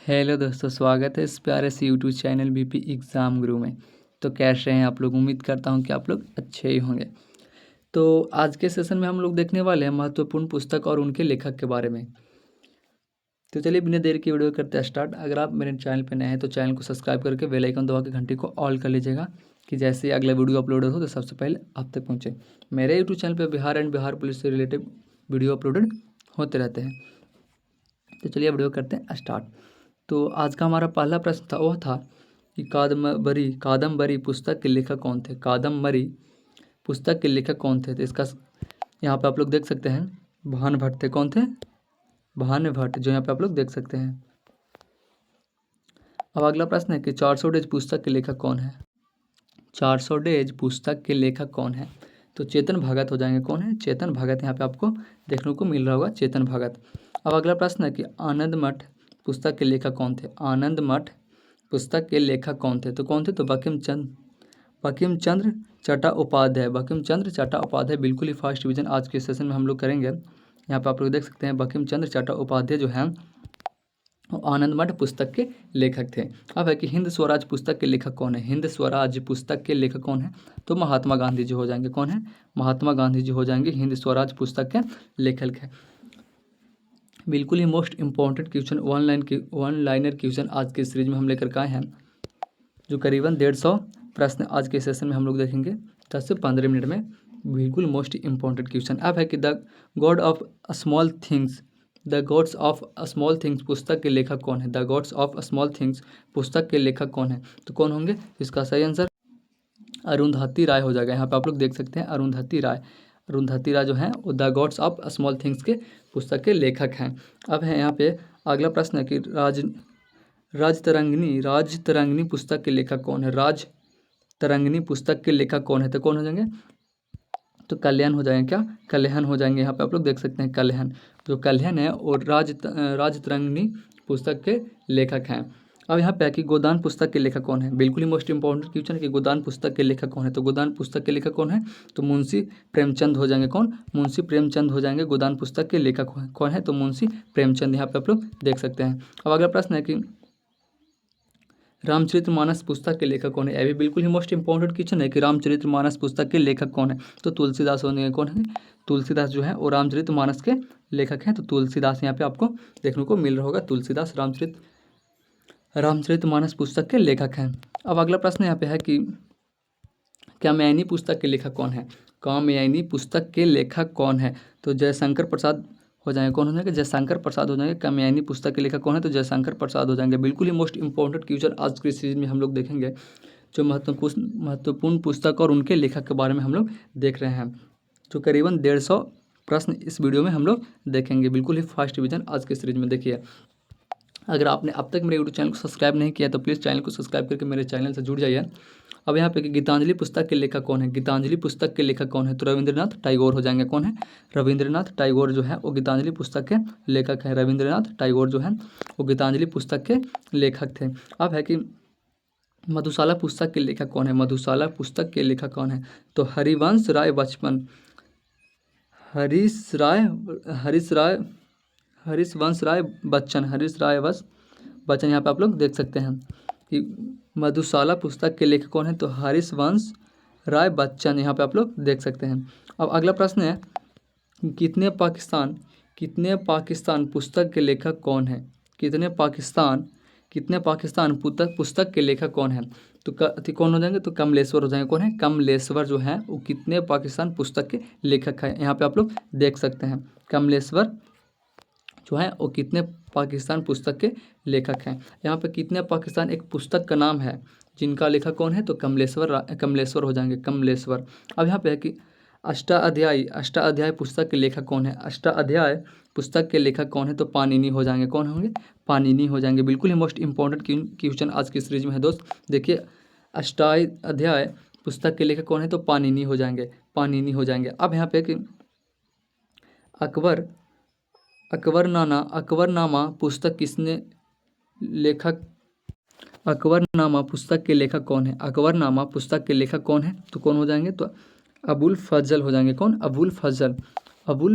Hello दोस्तों, स्वागत है इस प्यारे से यूट्यूब चैनल बीपी एग्ज़ाम गुरु में। तो कैसे हैं आप लोग? उम्मीद करता हूं कि आप लोग अच्छे ही होंगे। तो आज के सेशन में हम लोग देखने वाले हैं महत्वपूर्ण पुस्तक और उनके लेखक के बारे में। तो चलिए बिना देर की वीडियो करते हैं स्टार्ट। अगर आप मेरे चैनल पर नए हैं तो चैनल को सब्सक्राइब करके बेल आइकन दबा के घंटी को ऑल कर लीजिएगा कि जैसे ही अगला वीडियो अपलोड हो तो सबसे पहले आप तक पहुँचे। मेरे यूट्यूब चैनल पर बिहार एंड बिहार पुलिस से रिलेटेड वीडियो अपलोडेड होते रहते हैं। तो चलिए वीडियो करते हैं स्टार्ट। तो आज का हमारा पहला प्रश्न था वह था कि कादम्बरी पुस्तक के लेखक कौन थे। कादम्बरी पुस्तक के लेखक कौन थे? तो इसका यहाँ पे आप लोग देख सकते हैं भानुभट्ट थे। कौन थे? भानुभट्ट, जो यहाँ पे आप लोग देख सकते हैं। अब अगला प्रश्न है कि 400 डेज पुस्तक के लेखक कौन है। 400 डेज पुस्तक के लेखक कौन है? तो चेतन भगत हो जाएंगे। कौन है? चेतन भगत यहाँ पे आपको देखने को मिल रहा होगा, चेतन भगत। अब अगला प्रश्न है कि आनंद मठ पुस्तक के लेखक कौन थे। आनंद मठ पुस्तक के लेखक कौन थे? तो कौन थे? तो बंकिम चंद्र चट्टोपाध्याय। बंकिम चंद्र चट्टोपाध्याय बिल्कुल ही फर्स्ट डिवीजन आज के सेशन में हम लोग करेंगे। यहाँ पे आप लोग देख सकते हैं बंकिम चंद्र चट्टोपाध्याय जो हैं वो आनंद मठ पुस्तक के लेखक थे। अब है कि हिंद स्वराज पुस्तक के लेखक कौन है। हिंद स्वराज पुस्तक के लेखक कौन है? तो महात्मा गांधी जी हो जाएंगे। कौन है? महात्मा गांधी जी हो जाएंगे हिंद स्वराज पुस्तक के लेखक है। बिल्कुल ही most important question one liner question आज के सीरीज में हम लेकर के आए हैं, जो करीबन 150 प्रश्न आज के सेशन में हम लोग देखेंगे 10 से 15 मिनट में। बिल्कुल मोस्ट इंपॉर्टेंट क्वेश्चन। अब है कि the God of small things पुस्तक के लेखक कौन है। The gods of small things पुस्तक के लेखक कौन है? तो कौन होंगे? इसका सही आंसर अरुंधति राय हो जाएगा। यहाँ पे आप लोग देख सकते हैं अरुंधति राय जो हैं वो the gods of small things के पुस्तक के लेखक हैं। अब है यहाँ पे अगला प्रश्न है कि राजतरंगिणी पुस्तक के लेखक कौन है। राजतरंगिणी पुस्तक के लेखक कौन है? तो कौन हो जाएंगे? तो कल्याण हो जाएंगे। क्या? कल्याण हो जाएंगे। यहाँ पे आप लोग देख सकते हैं कल्याण, जो कल्याण है और राजतरंगिणी पुस्तक के लेखक हैं। अब यहाँ पे है कि गोदान पुस्तक के लेखक कौन है। बिल्कुल ही मोस्ट इंपॉर्टेंट क्वेश्चन है कि गोदान पुस्तक के लेखक कौन है। तो गोदान पुस्तक के लेखक कौन है? तो मुंशी प्रेमचंद हो जाएंगे। कौन? मुंशी प्रेमचंद हो जाएंगे। गोदान पुस्तक के लेखक कौन है? तो मुंशी प्रेमचंद। यहाँ पे आप लोग देख सकते हैं। अब अगला प्रश्न है कि रामचरितमानस पुस्तक के लेखक कौन है। यह भी बिल्कुल ही मोस्ट इंपॉर्टेंट क्वेश्चन है कि रामचरितमानस पुस्तक के लेखक कौन है। तो तुलसीदास होंगे। कौन है? तुलसीदास जो है वो रामचरितमानस के लेखक हैं। तो तुलसीदास यहाँ पे आपको देखने को मिल रहा होगा। तुलसीदास रामचरितमानस पुस्तक के लेखक हैं। अब अगला प्रश्न यहाँ पे है कि कात्यायनी पुस्तक के लेखक कौन है। कात्यायनी पुस्तक के लेखक कौन है? तो जयशंकर प्रसाद हो जाएंगे। कौन हो जाएंगे? जयशंकर प्रसाद हो जाएंगे। कात्यायनी पुस्तक के लेखक कौन है? तो जयशंकर प्रसाद हो जाएंगे। बिल्कुल ही मोस्ट इंपॉर्टेंट क्वेश्चन आज की सीरीज में हम लोग देखेंगे, जो महत्वपूर्ण पुस्तक और उनके लेखक के बारे में हम लोग देख रहे हैं, जो करीबन 150 प्रश्न इस वीडियो में हम लोग देखेंगे। बिल्कुल ही फर्स्ट डिवीजन आज के सीरीज में। देखिए, अगर आपने अब तक मेरे यूट्यूब चैनल को सब्सक्राइब नहीं किया तो प्लीज़ चैनल को सब्सक्राइब करके मेरे चैनल से जुड़ जाइए। अब यहाँ पे गीतांजलि पुस्तक के लेखक कौन है। गीतांजलि पुस्तक के लेखक कौन है? तो रविंद्रनाथ टैगोर हो जाएंगे। कौन है? रविंद्रनाथ टैगोर जो है वो गीतांजलि पुस्तक के लेखक हैं। रविंद्रनाथ टैगोर जो है वो गीतांजलि पुस्तक के लेखक थे। अब है कि मधुशाला पुस्तक के लेखक कौन है। मधुशाला पुस्तक के लेखक कौन है? तो हरिवंश राय बच्चन, हरिवंश राय बच्चन यहाँ पे आप लोग देख सकते हैं कि मधुशाला पुस्तक के लेखक कौन है। तो हरिवंश राय बच्चन यहाँ पे आप लोग देख सकते हैं। अब अगला प्रश्न है कितने पाकिस्तान पुस्तक के लेखक कौन है। कितने पाकिस्तान पुस्तक के लेखक कौन है? तो कौन हो जाएंगे? तो कमलेश्वर हो जाएंगे। कौन है? कमलेश्वर जो है वो कितने पाकिस्तान पुस्तक के लेखक हैं। यहाँ पे आप लोग देख सकते हैं कमलेश्वर जो है वो कितने पाकिस्तान पुस्तक के लेखक हैं। यहाँ पे कितने पाकिस्तान एक पुस्तक का नाम है जिनका लेखक कौन है? तो कमलेश्वर हो जाएंगे। कमलेश्वर। अब यहाँ पे है कि अष्टाध्यायी पुस्तक के लेखक कौन है। अष्टाध्याय पुस्तक के लेखक कौन है? तो पाणिनि हो जाएंगे। कौन होंगे? पाणिनि हो जाएंगे। बिल्कुल ही मोस्ट इंपॉर्टेंट क्वेश्चन आज की सीरीज में है दोस्त। देखिए, अष्टाध्याय पुस्तक के लेखक कौन है? तो पाणिनि हो जाएंगे। अब यहाँ पे कि अकबरनामा पुस्तक किसने लेखक अकबरनामा पुस्तक के लेखक कौन है। अकबरनामा पुस्तक के लेखक कौन है? तो कौन हो जाएंगे? तो अबुल फजल हो जाएंगे। कौन? अबुल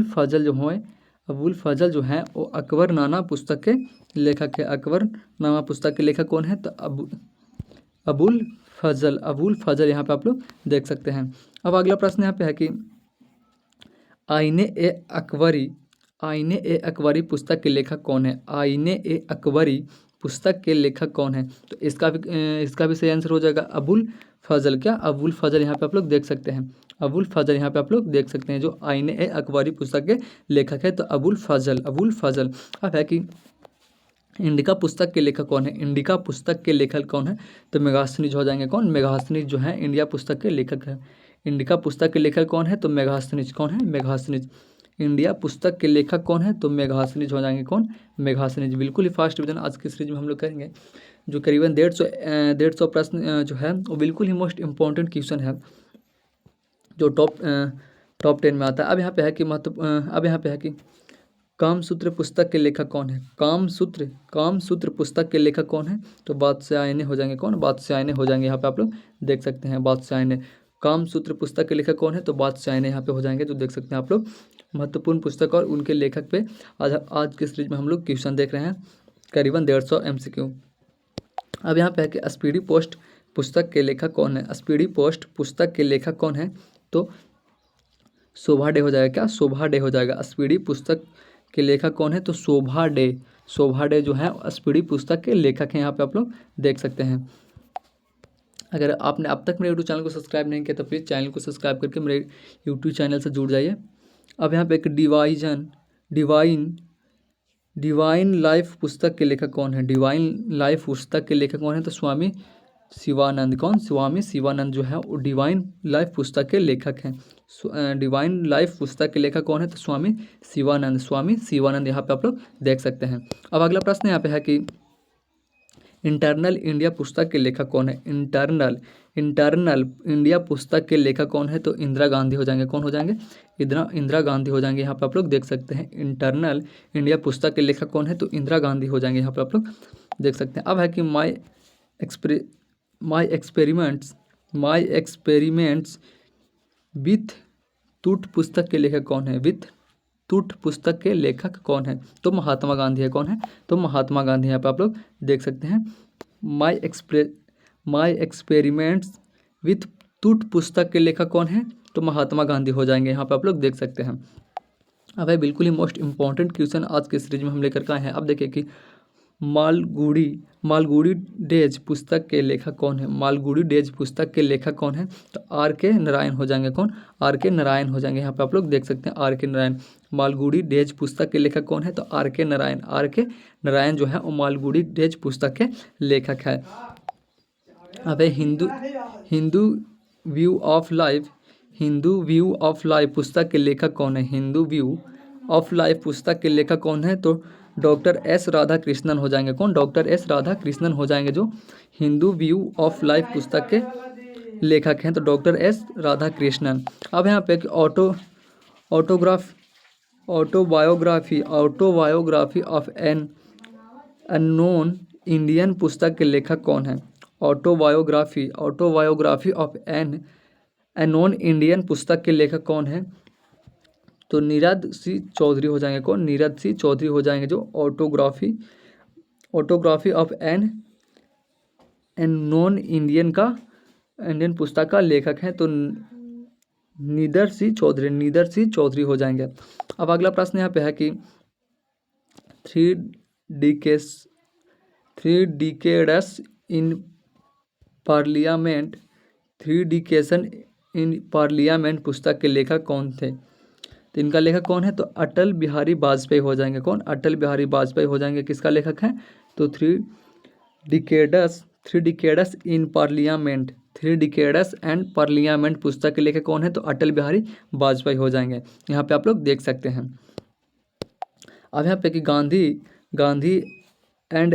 फजल जो हैं अबुल फजल जो हैं वो अकबरनामा पुस्तक के लेखक है। अकबरनामा पुस्तक के लेखक कौन है? तो अबुल फजल यहाँ पे आप लोग देख सकते हैं। अब अगला प्रश्न यहाँ पे है कि आईने ए अकबरी पुस्तक के लेखक कौन है? आईने ए अकबरी पुस्तक के लेखक कौन है? तो इसका भी सही आंसर हो जाएगा अबुल फजल। क्या? अबुल फजल यहाँ पे आप लोग देख सकते हैं। अबुल फजल यहाँ पे आप लोग देख सकते हैं जो आईने ए अकबरी पुस्तक के लेखक है, तो अबुल फजल। अब है कि इंडिका पुस्तक के लेखक कौन है? इंडिका पुस्तक के लेखक कौन है? तो मेगास्थनीज हो जाएंगे। कौन? मेगास्थनीज जो है इंडिया पुस्तक के लेखक है। इंडिका पुस्तक के लेखक कौन है? तो मेगास्थनीज। कौन है? मेगास्थनीज। इंडिया पुस्तक के लेखक कौन है? तो मेगास्थनीज हो जाएंगे। कौन? मेगास्थनीज। बिल्कुल ही फास्ट डिवीजन आज की सीरीज में हम लोग करेंगे, जो करीबन 150 प्रश्न जो है वो बिल्कुल ही मोस्ट इंपॉर्टेंट क्वेश्चन है, जो टॉप 10 में आता है। अब यहाँ पे है कि कामसूत्र पुस्तक के लेखक कौन है? कामसूत्र पुस्तक के लेखक कौन है? तो बादशाह हो जाएंगे। कौन? बादशाह हो जाएंगे। यहाँ पे आप लोग देख सकते हैं बादशाह। कामसूत्र पुस्तक के लेखक कौन है? तो बादशाह यहाँ पे हो जाएंगे, तो देख सकते हैं आप लोग। महत्वपूर्ण पुस्तक और उनके लेखक पे आज की सीरीज में हम लोग क्वेश्चन देख रहे हैं, करीबन 150 MCQ। अब यहाँ पे है कि स्पीडी पोस्ट पुस्तक के लेखक कौन है? स्पीडी पोस्ट पुस्तक के लेखक कौन है? तो शोभा डे हो जाएगा। क्या? शोभा डे हो जाएगा। स्पीडी पुस्तक के लेखक कौन है? तो शोभा डे जो है स्पीडी पुस्तक के लेखक हैं। यहाँ पे आप लोग देख सकते हैं। अगर आपने अब तक मेरे यूट्यूब चैनल को सब्सक्राइब नहीं किया तो प्लीज़ चैनल को सब्सक्राइब करके मेरे यूट्यूब चैनल से जुड़ जाइए। अब यहाँ पे एक डिवाइन लाइफ पुस्तक के लेखक कौन है? डिवाइन लाइफ पुस्तक के लेखक कौन है? तो स्वामी शिवानंद। कौन? स्वामी शिवानंद जो है वो डिवाइन लाइफ पुस्तक के लेखक हैं। डिवाइन लाइफ पुस्तक के लेखक कौन है? तो स्वामी शिवानंद यहाँ पे आप लोग देख सकते हैं। अब अगला प्रश्न यहाँ पे है कि इंटरनल इंडिया पुस्तक के लेखक कौन है? इंटरनल इंडिया पुस्तक के लेखक कौन है? तो इंदिरा गांधी हो जाएंगे। कौन हो जाएंगे? इंदिरा गांधी हो जाएंगे। यहाँ पे आप लोग देख सकते हैं इंटरनल इंडिया पुस्तक के लेखक कौन है? तो इंदिरा गांधी हो जाएंगे। यहाँ पे आप लोग देख सकते हैं। अब है कि माई एक्सपेरिमेंट्स विथ तूट पुस्तक के लेखक कौन है? विथ तूट पुस्तक के लेखक कौन है? तो महात्मा गांधी है। कौन है? तो महात्मा गांधी। यहाँ पे आप लोग देख सकते हैं। माई एक्सपेरिमेंट्स विथ तूट पुस्तक के लेखक कौन है? तो महात्मा गांधी हो जाएंगे। यहाँ पे आप लोग देख सकते हैं। अब है बिल्कुल ही मोस्ट इंपॉर्टेंट क्वेश्चन आज के सीरीज में हम लेकर के आए हैं। अब देखिए कि मालगुडी डेज पुस्तक के लेखक कौन है? मालगुडी डेज पुस्तक के लेखक कौन है? तो R.K. नारायण हो जाएंगे। कौन? R.K. नारायण हो जाएंगे। यहाँ पे आप लोग देख सकते हैं R.K. नारायण। मालगुडी डेज पुस्तक के लेखक कौन है? तो R.K. नारायण जो है वो मालगुडी डेज पुस्तक के लेखक है। अब है हिंदू व्यू ऑफ लाइफ पुस्तक के लेखक कौन है? हिंदू व्यू ऑफ लाइफ पुस्तक के लेखक कौन है? तो डॉक्टर S. राधाकृष्णन हो जाएंगे। कौन? Doctor S. राधाकृष्णन हो जाएंगे, जो हिंदू व्यू ऑफ लाइफ पुस्तक के लेखक हैं। तो डॉक्टर S. राधाकृष्णन। अब यहाँ पे autobiography of an unknown Indian पुस्तक के लेखक कौन है? Autobiography of an unknown Indian पुस्तक के लेखक कौन है? तो नीरद सी चौधरी हो जाएंगे। कौन? नीरद सी चौधरी हो जाएंगे, जो autobiography of an known Indian पुस्तक का लेखक है। तो नीरद सी चौधरी हो जाएंगे। अब अगला प्रश्न यहाँ पे है कि थ्री डिकेड्स इन पार्लियामेंट पुस्तक के लेखक कौन थे? तो इनका लेखक कौन है? तो अटल बिहारी वाजपेयी हो जाएंगे। कौन? अटल बिहारी वाजपेयी हो जाएंगे। किसका लेखक है? तो थ्री डिकेड्स एंड पार्लियामेंट पुस्तक के लेखक कौन है? तो अटल बिहारी वाजपेयी हो जाएंगे। यहाँ पे आप लोग देख सकते हैं। अब यहाँ पे कि गांधी एंड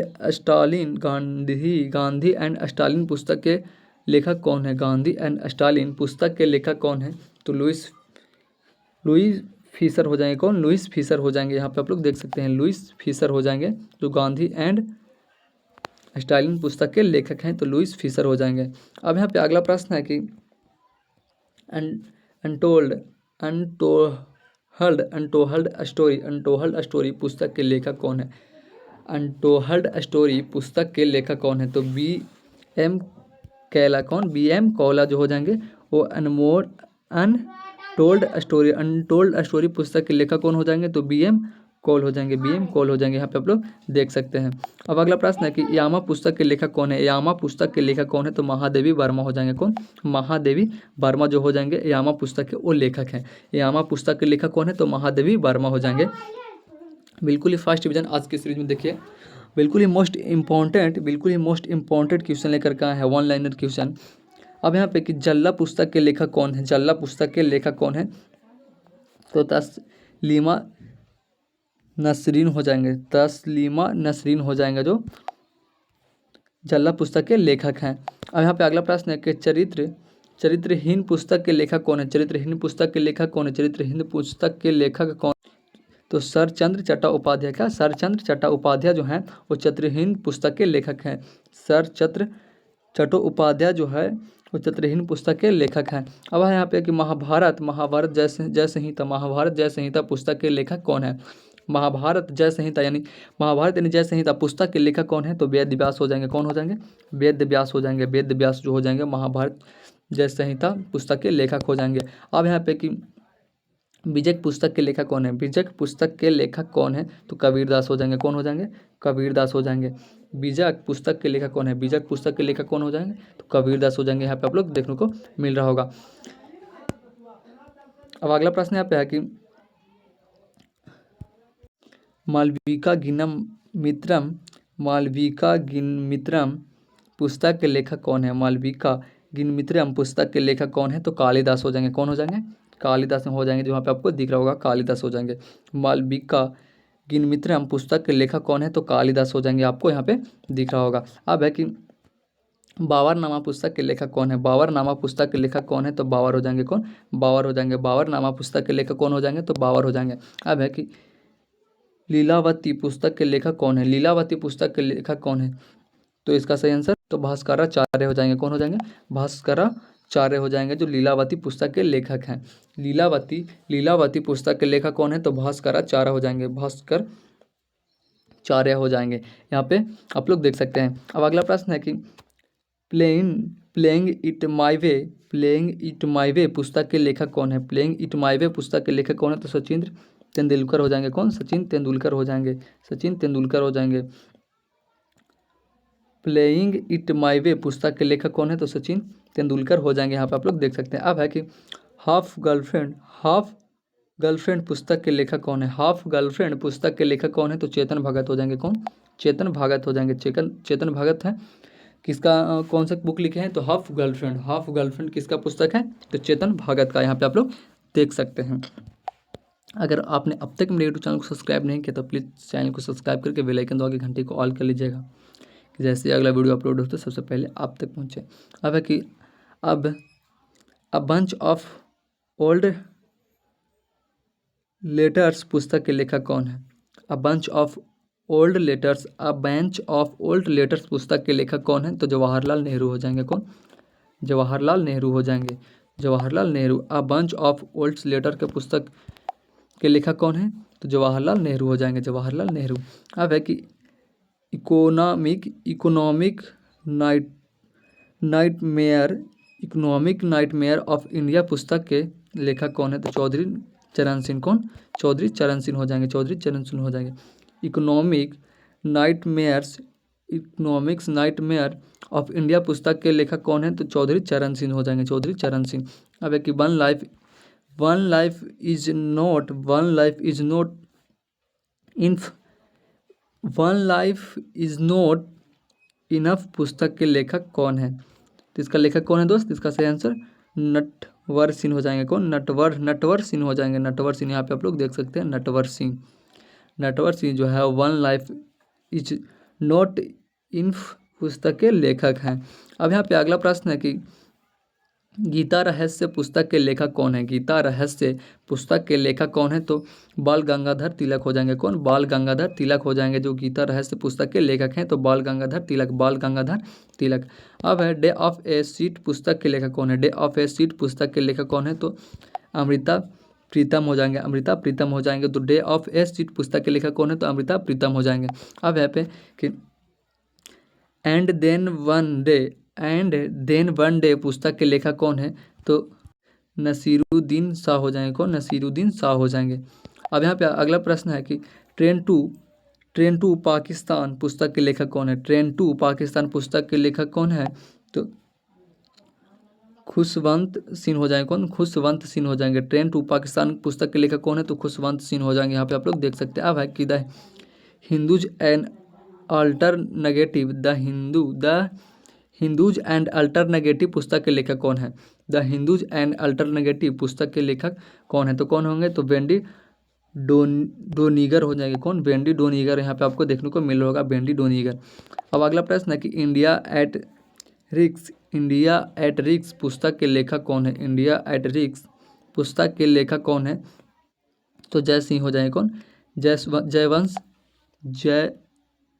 स्टालिन पुस्तक के लेखक कौन है? गांधी एंड स्टालिन पुस्तक के लेखक कौन है? तो लुइस फीसर हो जाएंगे। कौन? लुइस फीसर हो जाएंगे। यहाँ पे आप लोग देख सकते हैं लुइस फीसर हो जाएंगे, जो गांधी एंड स्टालिन पुस्तक के लेखक हैं। तो लुइस फीसर हो जाएंगे। अब यहाँ पे अगला प्रश्न है कि अनटोल्ड स्टोरी पुस्तक के लेखक कौन है? अनटोल्ड स्टोरी पुस्तक के लेखक कौन है? तो B.M. कैला, कौन? B.M. कौला जो हो जाएंगे वो अनटोल्ड स्टोरी पुस्तक के लेखक कौन हो जाएंगे? तो B.M. कौल हो जाएंगे, B.M. कौल हो जाएंगे। यहाँ पे आप लोग देख सकते हैं। अब अगला प्रश्न है कि यामा पुस्तक के लेखक कौन है? यामा पुस्तक के लेखक कौन है? तो महादेवी वर्मा हो जाएंगे। कौन? महादेवी वर्मा जो हो जाएंगे यामा पुस्तक के वो लेखक हैं। यामा पुस्तक के लेखक कौन है? तो महादेवी वर्मा हो जाएंगे। बिल्कुल ही फर्स्ट डिवीजन आज की सीरीज में देखिए, बिल्कुल ही मोस्ट इंपॉर्टेंट क्वेश्चन लेकर के आए हैं, वन लाइनर क्वेश्चन। अब यहाँ पे कि जल्ला पुस्तक के लेखक कौन है? जल्ला पुस्तक के लेखक कौन है? तो तस्लीमा नसरीन हो जाएंगे, तस्लीमा नसरीन हो जाएंगे जो जल्ला पुस्तक के लेखक हैं। अब यहाँ पे अगला प्रश्न है कि चरित्रहीन पुस्तक के लेखक कौन है? चरित्रहीन पुस्तक के लेखक कौन है? चरित्रहीन पुस्तक के लेखक कौन? तो शरचंद्र चट्टोपाध्याय। क्या? शरचंद्र चट्टोपाध्याय जो हैं वो चरित्रहीन पुस्तक के लेखक हैं। शरचंद्र चट्टोपाध्याय जो है वो चरित्रहीन पुस्तक के लेखक हैं। अब यहाँ पे कि महाभारत जय संहिता पुस्तक के लेखक कौन है? महाभारत जय संहिता यानी जय संहिता पुस्तक के लेखक कौन है? तो वेद व्यास हो जाएंगे। कौन हो जाएंगे? वेद व्यास हो जाएंगे। वेद व्यास जो हो जाएंगे महाभारत जय संहिता पुस्तक के लेखक हो जाएंगे। अब यहाँ पे कि बीजक पुस्तक के लेखक कौन है? बीजक पुस्तक के लेखक कौन है? तो कबीरदास हो जाएंगे। कौन हो जाएंगे? कबीरदास हो जाएंगे। बीजक पुस्तक के लेखक कौन है? बीजक पुस्तक के लेखक कौन हो जाएंगे? तो कबीरदास हो जाएंगे। यहाँ पे आप लोग देखने को मिल रहा होगा। अब अगला प्रश्न यहाँ पे है कि मालविका गिनमित्रम पुस्तक के लेखक कौन है? मालविका गिनमित्रम पुस्तक के लेखक कौन है? तो कालिदास हो जाएंगे। कौन हो जाएंगे? कालिदास हो जाएंगे। जो यहाँ पे आपको दिख रहा होगा कालिदास हो जाएंगे। मालविका गिनमित्रम पुस्तक के लेखक कौन है? तो कालिदास हो जाएंगे। आपको यहाँ पे दिख रहा होगा। अब है कि बाबरनामा पुस्तक के लेखक कौन है? बाबरनामा पुस्तक के लेखक कौन है? तो बाबर हो जाएंगे। कौन? बाबर हो जाएंगे। बाबरनामा पुस्तक के लेखक कौन हो जाएंगे? तो बाबर हो जाएंगे। अब है कि लीलावती पुस्तक के लेखक कौन है? लीलावती पुस्तक के लेखक कौन है? तो इसका सही आंसर तो भास्कराचार्य हो जाएंगे। कौन हो जाएंगे? भास्कराचार्य हो जाएंगे जो लीलावती पुस्तक के लेखक हैं। लीलावती पुस्तक के लेखक कौन है? तो भास्कराचार्य हो जाएंगे। भास्कराचार्य हो जाएंगे। यहाँ पे आप लोग देख सकते हैं। अब अगला प्रश्न है कि प्लेइंग इट माई वे पुस्तक के लेखक कौन है? प्लेइंग इट माई वे पुस्तक के लेखक कौन है? तो सचिन तेंदुलकर हो जाएंगे। कौन? सचिन तेंदुलकर हो जाएंगे। सचिन तेंदुलकर हो जाएंगे। प्लेइंग इट माई वे पुस्तक के लेखक कौन है? तो सचिन तेंदुलकर हो जाएंगे। यहाँ पे आप लोग देख सकते हैं। अब है कि हाफ गर्लफ्रेंड पुस्तक के लेखक कौन है? हाफ गर्लफ्रेंड पुस्तक के लेखक कौन है? तो चेतन भगत हो जाएंगे। कौन? चेतन भगत हो जाएंगे। चेतन भगत है। किसका कौन सा बुक लिखे हैं? तो हाफ गर्लफ्रेंड किसका पुस्तक है? तो चेतन भगत का। यहाँ पे आप लोग देख सकते हैं। अगर आपने अब तक मेरे यूट्यूब चैनल को सब्सक्राइब नहीं किया तो प्लीज़ चैनल को सब्सक्राइब करके बेल आइकन दबा के घंटे को ऑल कर लीजिएगा कि जैसे अगला वीडियो अपलोड हो तो सबसे पहले आप तक पहुंचे। अब है कि अब अ बंच ऑफ ओल्ड लेटर्स पुस्तक के लेखक कौन है? अ बेंच ऑफ ओल्ड लेटर्स पुस्तक के लेखक कौन है? तो जवाहरलाल नेहरू हो जाएंगे। कौन? जवाहरलाल नेहरू हो जाएंगे। Jawaharlal Nehru. A bunch of old letter के पुस्तक के लेखक कौन है? तो जवाहरलाल नेहरू हो जाएंगे। जवाहरलाल नेहरू। अब है कि इकोनॉमिक नाइटमेयर ऑफ इंडिया पुस्तक के लेखक कौन है? तो चौधरी चरण सिंह। कौन? चौधरी चरण सिंह हो जाएंगे। चौधरी चरण सिंह हो जाएंगे। इकोनॉमिक्स नाइटमेयर ऑफ इंडिया पुस्तक के लेखक कौन है? तो चौधरी चरण सिंह हो जाएंगे। चौधरी चरण सिंह। अब है कि one life is not enough पुस्तक के लेखक कौन है? तो इसका लेखक कौन है दोस्त? इसका सही आंसर नटवर सिंह हो जाएंगे। कौन? नटवर सिंह हो जाएंगे। नटवर सिंह। यहाँ पे आप लोग देख सकते हैं नटवर सिंह जो है one life is not enough पुस्तक के लेखक हैं। अब यहाँ पे अगला प्रश्न है कि गीता रहस्य पुस्तक के लेखक कौन है? गीता रहस्य पुस्तक के लेखक कौन है? तो बाल गंगाधर तिलक हो जाएंगे। कौन? बाल गंगाधर तिलक हो जाएंगे जो गीता रहस्य पुस्तक के लेखक हैं। तो बाल गंगाधर तिलक। अब है डे ऑफ ए सीट पुस्तक के लेखक कौन है? डे ऑफ ए सीट पुस्तक के लेखक कौन है? तो अमृता प्रीतम हो जाएंगे, अमृता प्रीतम हो जाएंगे। तो डे ऑफ ए सीट पुस्तक के लेखक कौन है? तो अमृता प्रीतम हो जाएंगे। अब यहाँ पे कि एंड देन वन डे पुस्तक के लेखक कौन है? तो नसीरुद्दीन शाह हो जाएंगे। कौन? नसीरुद्दीन शाह हो जाएंगे। अब यहाँ पे अगला प्रश्न है कि ट्रेन टू पाकिस्तान पुस्तक के लेखक कौन है? ट्रेन टू पाकिस्तान पुस्तक के लेखक कौन है? तो खुशवंत सिंह हो जाएंगे। कौन? खुशवंत सिंह हो जाएंगे। ट्रेन टू पाकिस्तान पुस्तक के लेखक कौन है? तो खुशवंत सिंह हो जाएंगे। यहाँ पे आप लोग देख सकते हैं। अब है कि the Hindus and alternative the Hindus and alternative पुस्तक के लेखक कौन है? द हिंदूज एंड अल्टरनेटिव पुस्तक के लेखक कौन है? तो कौन होंगे? तो वेंडी डोनिगर हो जाएंगे। कौन? वेंडी डोनिगर यहाँ पे आपको देखने को मिल होगा, वेंडी डोनिगर। अब अगला प्रश्न है कि इंडिया एट रिक्स पुस्तक के लेखक कौन है? इंडिया एट रिक्स पुस्तक के लेखक कौन है? तो जय सिंह हो जाएंगे। कौन?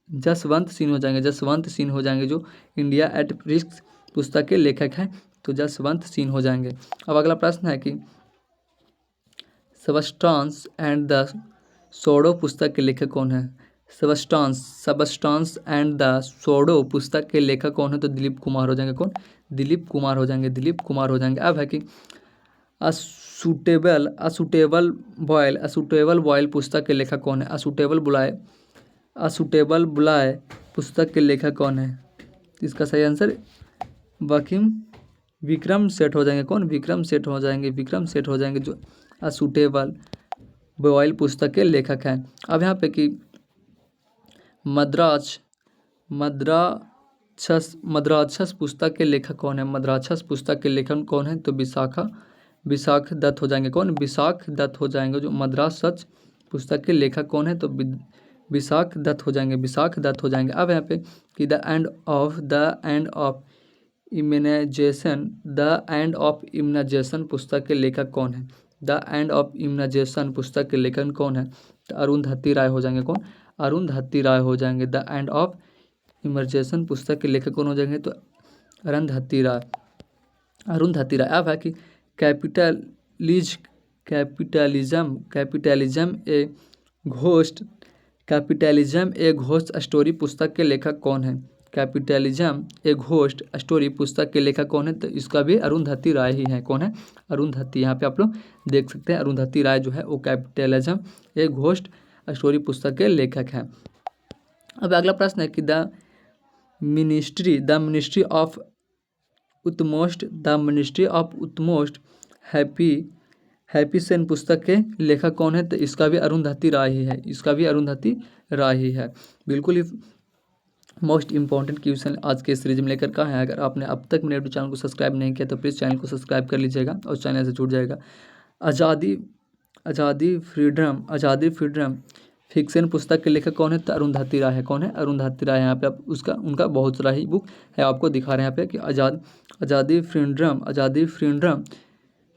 जसवंत सिंह हो जाएंगे। जसवंत सिंह हो जाएंगे जो इंडिया एट रिस्क पुस्तक के लेखक हैं। तो जसवंत सिंह हो जाएंगे। अब अगला प्रश्न है कि सबस्टांस एंड द सोडो पुस्तक के लेखक कौन है? सबस्टांस एंड द सोडो पुस्तक के लेखक कौन है? तो दिलीप कुमार हो जाएंगे। कौन? दिलीप कुमार हो जाएंगे। दिलीप कुमार हो जाएंगे। अब है कि असुटेबल बॉयल पुस्तक के लेखक कौन है? असुटेबल बुलाए पुस्तक के लेखक कौन है? इसका सही आंसर विक्रम सेठ हो जाएंगे। कौन? विक्रम सेठ हो जाएंगे। विक्रम सेठ हो जाएंगे जो असुटेबल बॉयल पुस्तक के लेखक हैं। अब यहाँ पे कि मद्राक्षस पुस्तक के लेखक कौन है? मद्राक्षस पुस्तक के लेखक कौन है? तो विशाख दत्त हो जाएंगे। कौन? विशाख दत्त हो जाएंगे जो मद्राक्षस पुस्तक के लेखक कौन है? तो विशाख दत्त हो जाएंगे। विशाख दत्त हो जाएंगे। अब यहाँ पे कि द एंड ऑफ इम्यूनाइजेशन पुस्तक के लेखक कौन है? द एंड ऑफ इम्यूनाइजेशन पुस्तक के लेखक कौन है? तो अरुंधति राय हो जाएंगे। कौन? अरुंधति राय हो जाएंगे। द एंड ऑफ इमर्जेशन पुस्तक के लेखक कौन हो जाएंगे? तो अरुंधति राय। अब है कि कैपिटलिज्म ए घोस्ट स्टोरी पुस्तक के लेखक कौन है? कैपिटलिज्म ए घोस्ट स्टोरी पुस्तक के लेखक कौन है? तो इसका भी अरुंधति राय ही है। कौन है? अरुंधति। यहाँ पे आप लोग देख सकते हैं अरुंधति राय जो है वो कैपिटलिज्म ए घोस्ट स्टोरी पुस्तक के लेखक हैं। अब अगला प्रश्न है कि द मिनिस्ट्री ऑफ उत्तमोस्ट हैप्पी सेन पुस्तक के लेखक कौन है? तो इसका भी अरुंधति राय ही है। इसका भी अरुंधति राय ही है। बिल्कुल ही मोस्ट इंपॉर्टेंट क्वेश्चन आज के सीरीज में लेकर का है। अगर आपने अब तक मेरे चैनल को सब्सक्राइब नहीं किया तो प्लीज़ चैनल को सब्सक्राइब कर लीजिएगा और चैनल से जुड़ जाएगा। आज़ादी फ्रीडम फिक्शन पुस्तक के लेखक कौन है? तो अरुंधति राय है। कौन है? अरुंधति राय। यहाँ पे आप उनका बहुत सारा ही बुक है, आपको दिखा रहे हैं यहाँ पे कि आज़ादी फ्रीडम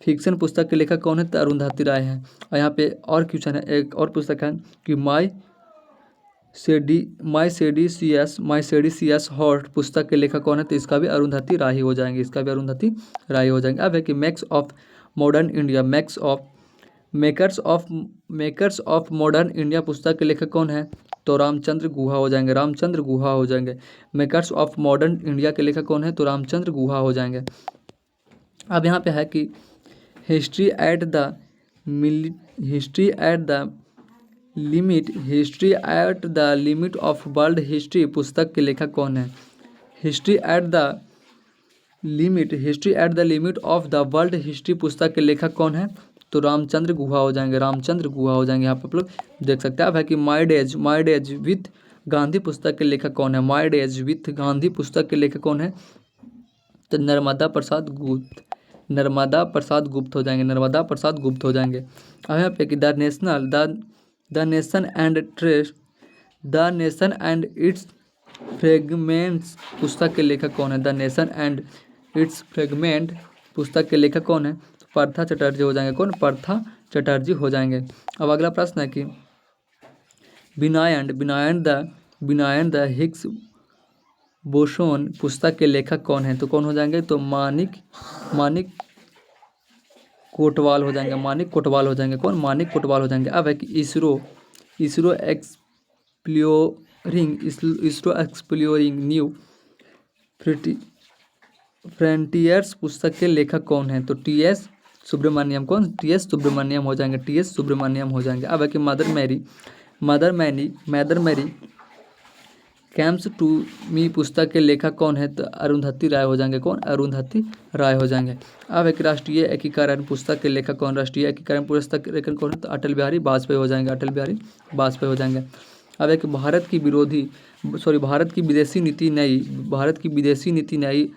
फिक्शन पुस्तक के लेखक कौन है? तो अरुंधति राय है। और यहाँ पे और क्वेश्चन है, एक और पुस्तक है कि माई सेडीसीएस हॉर्ट पुस्तक के लेखक कौन है? तो इसका भी अरुंधति राय हो जाएंगे। इसका भी अरुंधति राय हो जाएंगे। अब है कि मेकर्स ऑफ मॉडर्न इंडिया पुस्तक के लेखक कौन है? तो रामचंद्र गुहा हो जाएंगे। रामचंद्र गुहा हो जाएंगे। मेकर्स ऑफ मॉडर्न इंडिया के लेखक कौन है? तो रामचंद्र गुहा हो जाएंगे। अब यहाँ पे है कि history at the limit of world history पुस्तक के लेखक कौन है? History at the limit of the world history पुस्तक के लेखक कौन है? तो रामचंद्र गुहा हो जाएंगे। रामचंद्र गुहा हो जाएंगे। यहाँ पर आप लोग देख सकते हैं। अब है कि माई डेज विथ गांधी पुस्तक के लेखक कौन है? माई डेज विथ गांधी पुस्तक के लेखक कौन है? तो नर्मदा प्रसाद गुप्त हो जाएंगे। नर्मदा प्रसाद गुप्त हो जाएंगे। अब यहाँ पे कि the nation and it's fragments पुस्तक के लेखक कौन है? The nation and it's fragment पुस्तक के लेखक कौन है? पार्था चटर्जी हो जाएंगे। कौन? पार्था चटर्जी हो जाएंगे। अब अगला प्रश्न है कि बिनायन द हिग्स बोसोन पुस्तक के लेखक कौन है? तो कौन हो जाएंगे? तो मानिक कोटवाल हो जाएंगे, मानिक कोटवाल हो जाएंगे। कौन? मानिक कोटवाल हो जाएंगे। अब है कि इसरो एक्सप्लोरिंग न्यू फ्रंटियर्स पुस्तक के लेखक कौन है? तो टी.एस. सुब्रमण्यम। कौन? टी.एस. सुब्रमण्यम हो जाएंगे, टी.एस. सुब्रमण्यम हो जाएंगे। अब है कि mother Mary comes to me पुस्तक के लेखक कौन है? तो अरुंधति राय हो जाएंगे। कौन? अरुंधति राय हो जाएंगे। अब एक राष्ट्रीय एकीकरण पुस्तक के लेखक कौन? राष्ट्रीय एकीकरण पुस्तक के लेखक कौन है? तो अटल बिहारी वाजपेयी हो जाएंगे, अटल बिहारी वाजपेयी हो जाएंगे। अब एक भारत की विदेशी नीति नई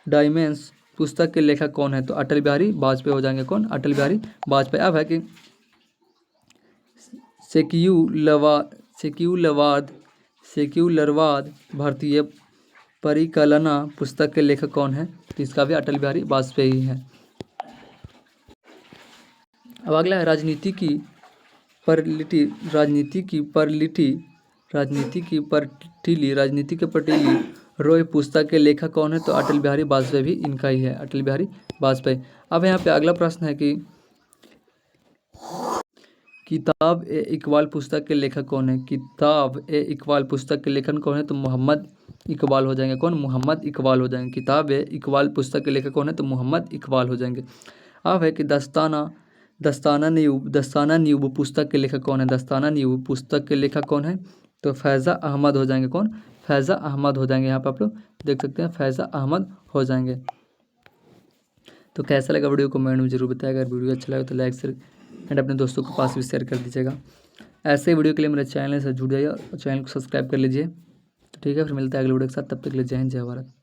डायमेंस पुस्तक के लेखक कौन है? तो अटल बिहारी वाजपेयी हो जाएंगे। कौन? अटल बिहारी वाजपेयी। अब है कि सेक्युलरवाद भारतीय परिकल्पना पुस्तक के लेखक कौन है? तो इसका भी अटल बिहारी वाजपेयी है। अब अगला है राजनीति की पटीली रोय पुस्तक के लेखक कौन है? तो अटल बिहारी वाजपेयी भी इनका ही है, अटल बिहारी वाजपेयी। अब यहाँ पे अगला प्रश्न है कि किताब ए इकबाल पुस्तक के लेखक कौन है? किताब ए इकबाल पुस्तक के लेखक कौन है? तो मोहम्मद इकबाल हो जाएंगे। कौन? मोहम्मद इकबाल हो जाएंगे। किताब ए इकबाल पुस्तक के लेखक कौन है? तो मोहम्मद इकबाल हो जाएंगे। अब है कि दस्ताना न्यूब पुस्तक के लेखक कौन है? दस्ताना न्यूब पुस्तक के लेखक कौन है? तो फैज़ा अहमद हो जाएंगे। कौन? फैज़ा अहमद हो जाएंगे। यहाँ पर आप लोग देख सकते हैं, फैज़ा अहमद हो जाएंगे। तो कैसा लगा वीडियो को कमेंट में जरूर बताएगा। अगर वीडियो अच्छा लगा तो लाइक शेयर एंड अपने दोस्तों के पास भी शेयर कर दीजिएगा। ऐसे वीडियो के लिए मेरे चैनल से जुड़ जाइए और चैनल को सब्सक्राइब कर लीजिए। तो ठीक है, फिर मिलता है अगले वीडियो के साथ। तब तक के लिए जय हिंद, जय भारत।